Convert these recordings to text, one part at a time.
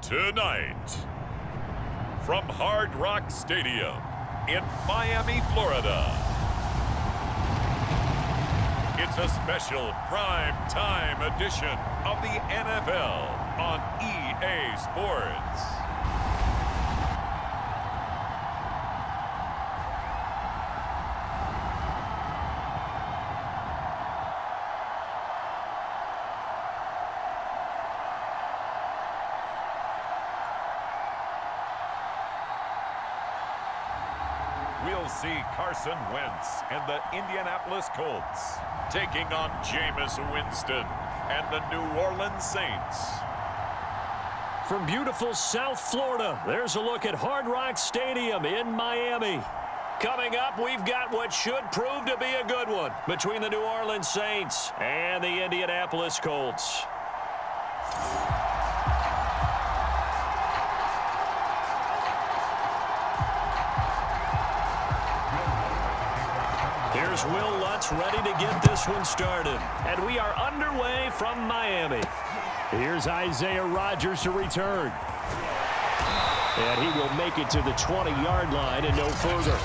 Tonight, from Hard Rock Stadium in Miami, Florida, it's a special prime time edition of the NFL on EA Sports. We'll see Carson Wentz and the Indianapolis Colts taking on Jameis Winston and the New Orleans Saints. From beautiful South Florida, there's a look at Hard Rock Stadium in Miami. Coming up, we've got what should prove to be a good one between the New Orleans Saints and the Indianapolis Colts. Here's Will Lutz ready to get this one started. And we are underway from Miami. Here's Isaiah Rodgers to return. And he will make it to the 20-yard line and no further.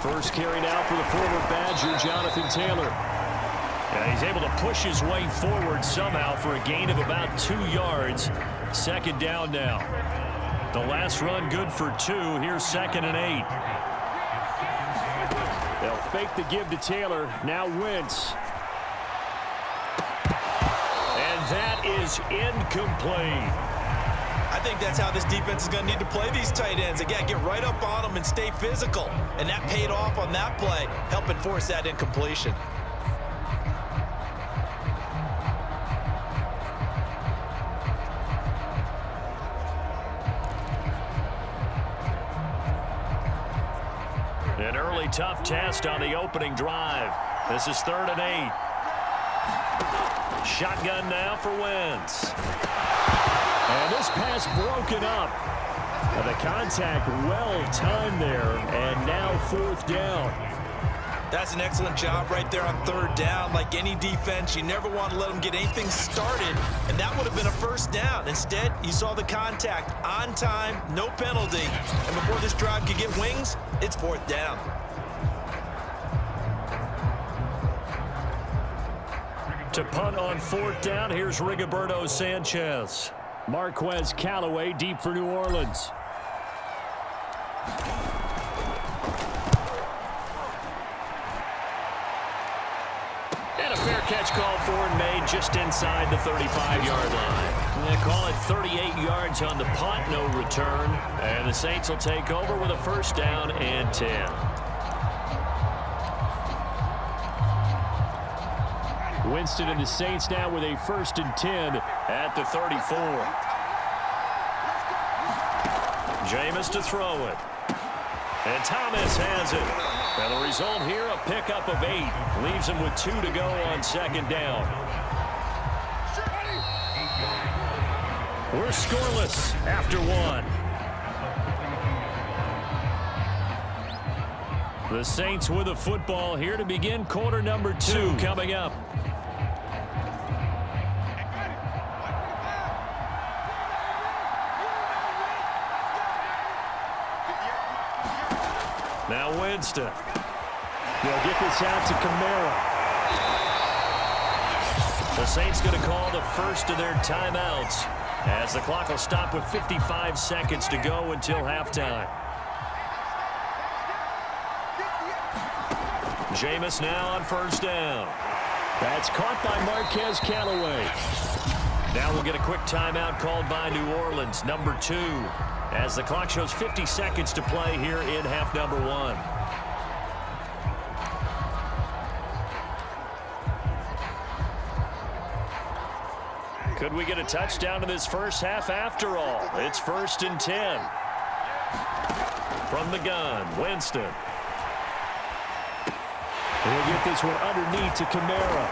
First carry now for the former Badger, Jonathan Taylor. And he's able to push his way forward somehow for a gain of about 2 yards. Second down now. The last run good for 2. Here's 2nd and 8. They'll fake the give to Taylor. Now Wentz. And that is incomplete. I think that's how this defense is going to need to play these tight ends. Again, get right up on them and stay physical. And that paid off on that play, helping force that incompletion. An early tough test on the opening drive. This is 3rd and 8. Shotgun now for Wentz. And this pass broken up. The contact well timed there, and now 4th down. That's an excellent job right there on 3rd down. Like any defense, you never want to let them get anything started, and that would have been a 1st down. Instead, you saw the contact on time, no penalty, and before this drive could get wings, it's 4th down. To punt on 4th down, here's Rigoberto Sanchez. Marquez Callaway deep for New Orleans. And a fair catch called for and made just inside the 35-yard line. They call it 38 yards on the punt, no return. And the Saints will take over with a 1st down and 10. Winston and the Saints now with a 1st and 10 at the 34. Jameis to throw it. And Thomas has it. And the result here, a pickup of 8. Leaves him with 2 to go on 2nd down. We're scoreless after 1. The Saints with a football here to begin quarter number 2 coming up. Now Winston. They'll get this out to Kamara. The Saints going to call the first of their timeouts as the clock will stop with 55 seconds to go until halftime. Jameis now on 1st down. That's caught by Marquez Callaway. Now we'll get a quick timeout called by New Orleans, number 2. As the clock shows 50 seconds to play here in half number 1. Could we get a touchdown in this first half after all? It's 1st and 10. From the gun, Winston. He'll get this one underneath to Kamara.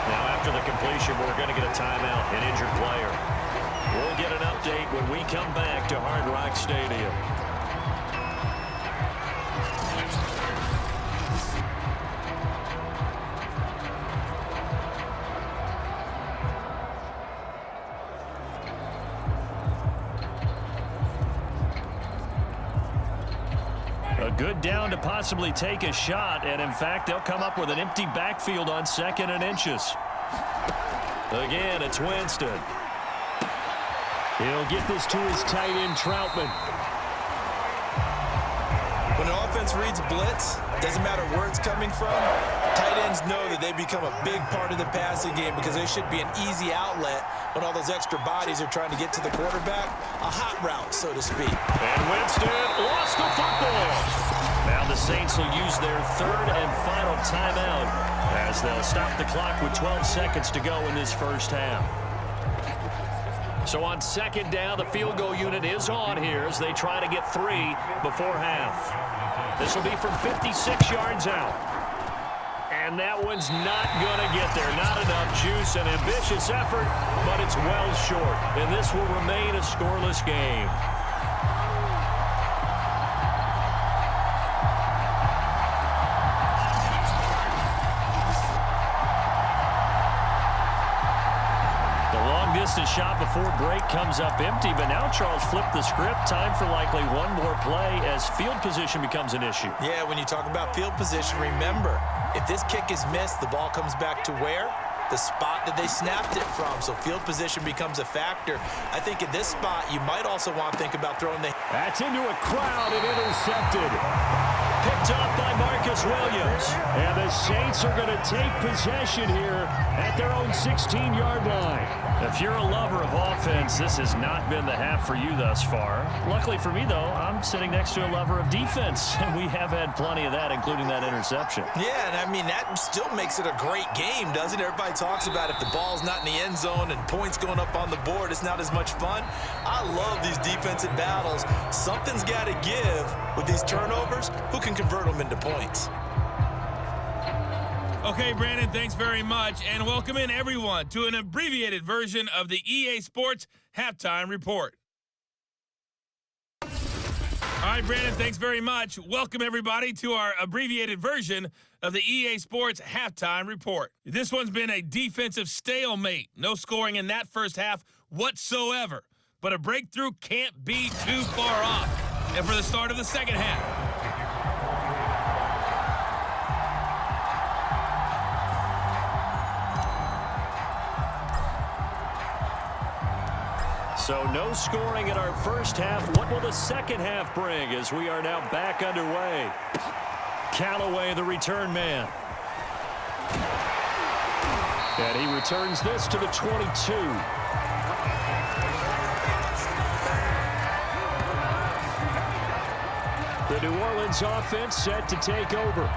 Now after the completion, we're going to get a timeout, an injured player. We'll get an update when we come back to Hard Rock Stadium. A good down to possibly take a shot, and in fact, they'll come up with an empty backfield on 2nd and inches. Again, it's Winston. He'll get this to his tight end, Troutman. When an offense reads blitz, doesn't matter where it's coming from, tight ends know that they become a big part of the passing game because they should be an easy outlet when all those extra bodies are trying to get to the quarterback. A hot route, so to speak. And Winston lost the football. Now the Saints will use their 3rd and final timeout as they'll stop the clock with 12 seconds to go in this first half. So on 2nd down, the field goal unit is on here as they try to get 3 before half. This will be from 56 yards out. And that one's not going to get there. Not enough juice, an ambitious effort, but it's well short. And this will remain a scoreless game. The shot before break comes up empty, but now Charles flipped the script. Time for likely one more play as field position becomes an issue. Yeah, when you talk about field position, remember, if this kick is missed, the ball comes back to where? The spot that they snapped it from. So field position becomes a factor. I think in this spot, you might also want to think about throwing the... That's into a crowd and intercepted. Picked up by Marcus Williams. And the Saints are going to take possession here at their own 16-yard line. If you're a lover of offense, this has not been the half for you thus far. Luckily for me, though, I'm sitting next to a lover of defense, and we have had plenty of that, including that interception. Yeah, and I mean, that still makes it a great game, doesn't it? Everybody talks about if the ball's not in the end zone and points going up on the board, it's not as much fun. I love these defensive battles. Something's got to give with these turnovers. Who can convert them into points? Okay, Brandon, thanks very much, and welcome in everyone to an abbreviated version of the EA Sports Halftime Report. All right, Brandon, thanks very much. Welcome everybody to our abbreviated version of the EA Sports Halftime Report. This one's been a defensive stalemate. No scoring in that first half whatsoever, but a breakthrough can't be too far off. And for the start of the second half, so no scoring in our first half. What will the second half bring as we are now back underway? Callaway, the return man. And he returns this to the 22. The New Orleans offense set to take over.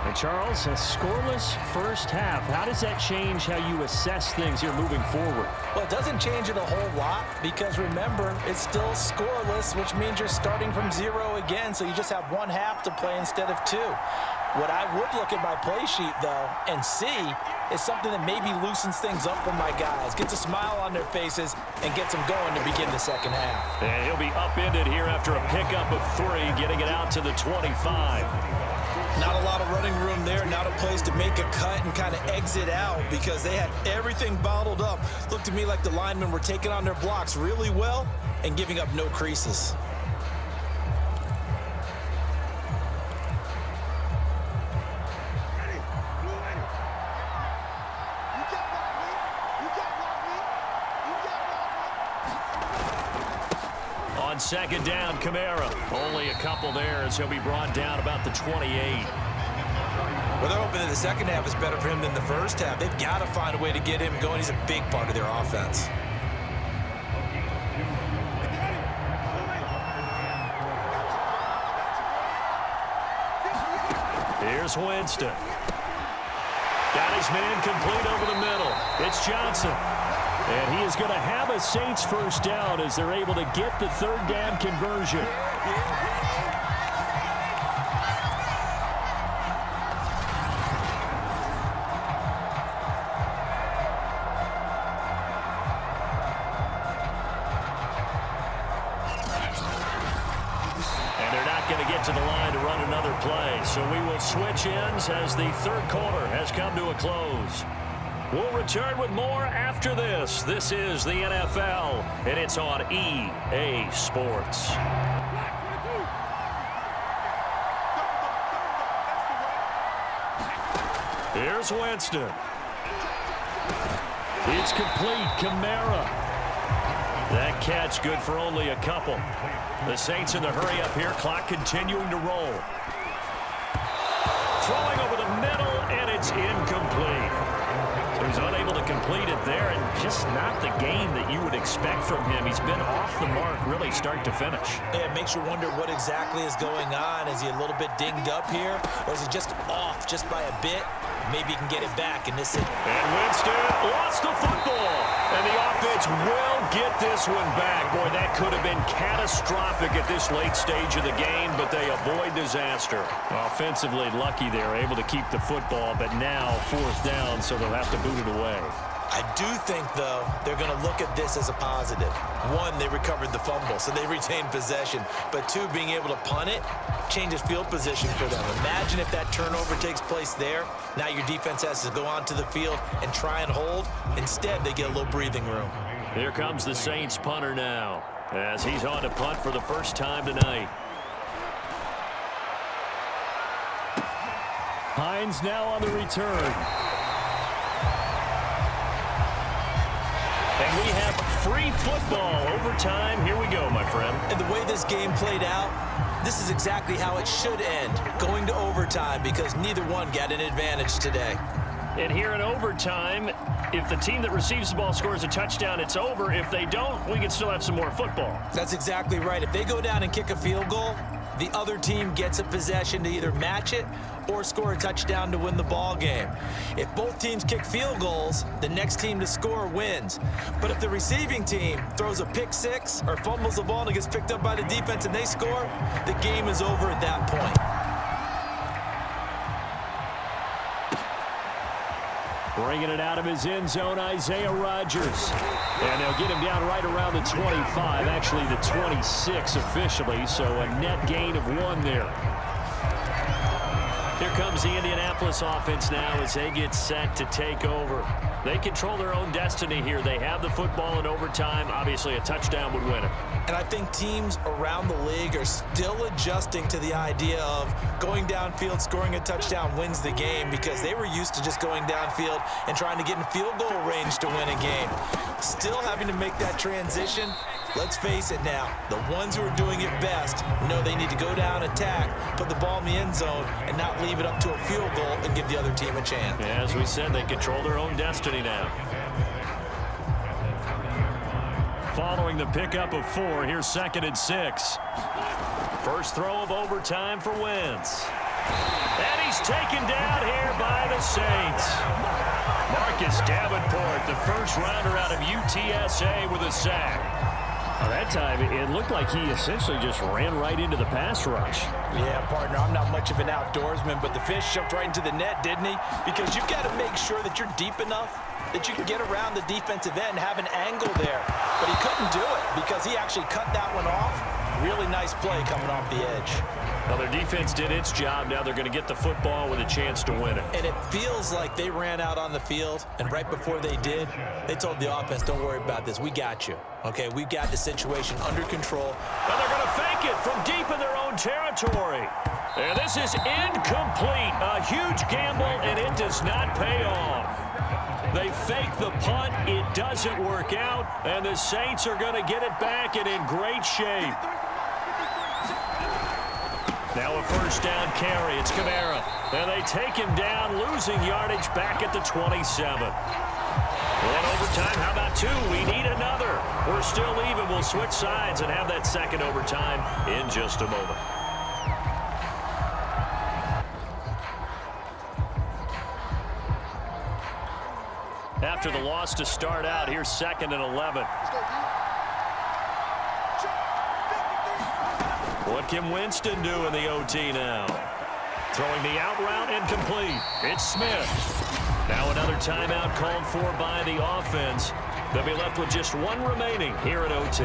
And Charles, a scoreless first half. How does that change how you assess things here moving forward? Well, it doesn't change it a whole lot because, remember, it's still scoreless, which means you're starting from 0 again, so you just have one half to play instead of 2. What I would look at my play sheet, though, and see is something that maybe loosens things up for my guys, gets a smile on their faces, and gets them going to begin the second half. And he'll be upended here after a pickup of 3, getting it out to the 25. Not a lot of running room there, not a place to make a cut and kind of exit out because they had everything bottled up. Looked to me like the linemen were taking on their blocks really well and giving up no creases. On second down, Kamara. Only a couple there as he'll be brought down about the 28. Well, they're hoping that the second half is better for him than the first half. They've got to find a way to get him going. He's a big part of their offense. Here's Winston. Got his man complete over the middle. It's Johnson. And he is going to have a Saints first down as they're able to get the third down conversion. so we will switch ends as the third quarter has come to a close. We'll return with more after this. This is the NFL, and it's on EA Sports. Here's Winston. It's complete. Kamara. That catch good for only a couple. The Saints in the hurry up here. Clock continuing to roll. Throwing over the middle, and it's incomplete. So he's unable to complete it there, and just not the game that you would expect from him. He's been off the mark really start to finish. Yeah, it makes you wonder what exactly is going on. Is he a little bit dinged up here, or is he just off just by a bit? Maybe he can get it back in this. And Winston lost the football. And the offense will get this one back. Boy, that could have been catastrophic at this late stage of the game, but they avoid disaster. Offensively lucky they're able to keep the football, but now fourth down, so they'll have to boot it away. I do think, though, they're going to look at this as a positive. One, they recovered the fumble, so they retained possession. But two, being able to punt it changes field position for them. Imagine if that turnover takes place there. Now your defense has to go onto the field and try and hold. Instead, they get a little breathing room. Here comes the Saints punter now, as he's on to punt for the first time tonight. Hines now on the return. And we have free football overtime. Here we go, my friend. And the way this game played out, this is exactly how it should end, going to overtime, because neither one got an advantage today. And here in overtime, if the team that receives the ball scores a touchdown, it's over. If they don't, we can still have some more football. That's exactly right. If they go down and kick a field goal, the other team gets a possession to either match it or score a touchdown to win the ball game. If both teams kick field goals, the next team to score wins. But if the receiving team throws a pick six or fumbles the ball and it gets picked up by the defense and they score, the game is over at that point. Bringing it out of his end zone, Isaiah Rodgers. And they'll get him down right around the 25, actually the 26 officially, so a net gain of 1 there. Here comes the Indianapolis offense now as they get set to take over. They control their own destiny here. They have the football in overtime. Obviously, a touchdown would win it. And I think teams around the league are still adjusting to the idea of going downfield, scoring a touchdown wins the game, because they were used to just going downfield and trying to get in field goal range to win a game. Still having to make that transition. Let's face it now, the ones who are doing it best know they need to go down, attack, put the ball in the end zone, and not leave it up to a field goal and give the other team a chance. Yeah, as we said, they control their own destiny now. Following the pickup of 4, here's 2nd and 6. First throw of overtime for Wentz. And he's taken down here by the Saints. Marcus Davenport, the first rounder out of UTSA, with a sack. That time, it looked like he essentially just ran right into the pass rush. Yeah, partner, I'm not much of an outdoorsman, but the fish jumped right into the net, didn't he? Because you've got to make sure that you're deep enough that you can get around the defensive end and have an angle there. But he couldn't do it because he actually cut that one off. Really nice play coming off the edge. Well, their defense did its job. Now they're going to get the football with a chance to win it. And it feels like they ran out on the field, and right before they did, they told the offense, don't worry about this. We got you. Okay, we've got the situation under control. And they're going to fake it from deep in their own territory. And this is incomplete. A huge gamble, and it does not pay off. They fake the punt. It doesn't work out, and the Saints are going to get it back and in great shape. Now a first down carry. It's Kamara. And they take him down, losing yardage back at the 27. One overtime. How about 2? We need another. We're still even. We'll switch sides and have that second overtime in just a moment. After the loss to start out, here's 2nd and 11. What can Winston do in the OT now? Throwing the out route incomplete. It's Smith. Now another timeout called for by the offense. They'll be left with just 1 remaining here at OT.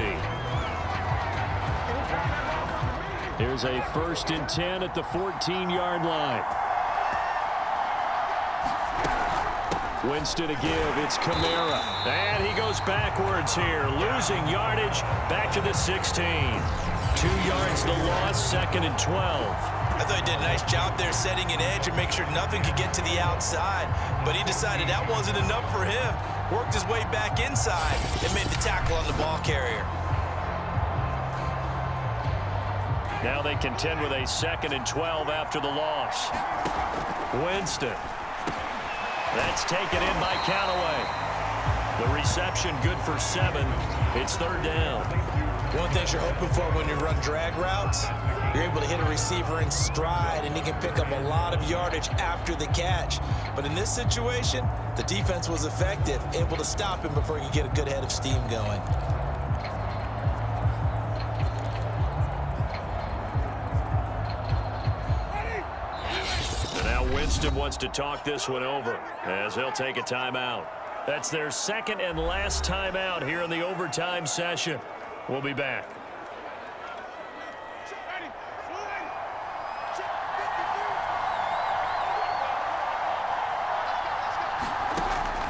Here's a 1st and 10 at the 14-yard line. Winston to give. It's Kamara. And he goes backwards here, losing yardage back to the 16. 2 yards the loss, 2nd and 12. I thought he did a nice job there setting an edge and make sure nothing could get to the outside. But he decided that wasn't enough for him. Worked his way back inside and made the tackle on the ball carrier. Now they contend with a 2nd and 12 after the loss. Winston. That's taken in by Callaway. The reception good for 7. It's 3rd down. One thing you're hoping for when you run drag routes, you're able to hit a receiver in stride and he can pick up a lot of yardage after the catch. But in this situation, the defense was effective, able to stop him before he could get a good head of steam going. And now Winston wants to talk this one over as he'll take a timeout. That's their 2nd and last timeout here in the overtime session. We'll be back.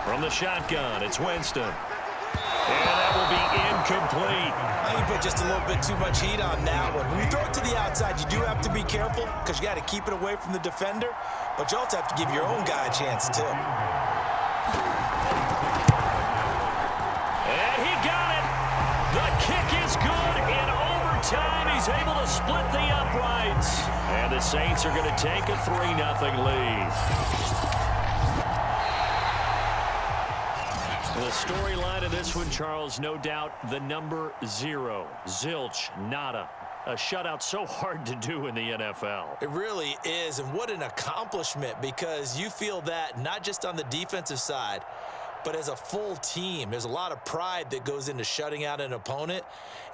From the shotgun, it's Winston. And that will be incomplete. I think you put just a little bit too much heat on that one. When you throw it to the outside, you do have to be careful because you got to keep it away from the defender, but you also have to give your own guy a chance too. And he got it. The kick is good in overtime. He's able to split the uprights. And the Saints are going to take a 3-0 lead. The storyline of this one, Charles, no doubt the number 0. Zilch, nada. A shutout so hard to do in the NFL. It really is, and what an accomplishment, because you feel that not just on the defensive side, but as a full team. There's a lot of pride that goes into shutting out an opponent.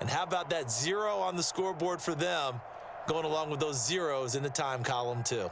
And how about that 0 on the scoreboard for them, going along with those zeros in the time column too.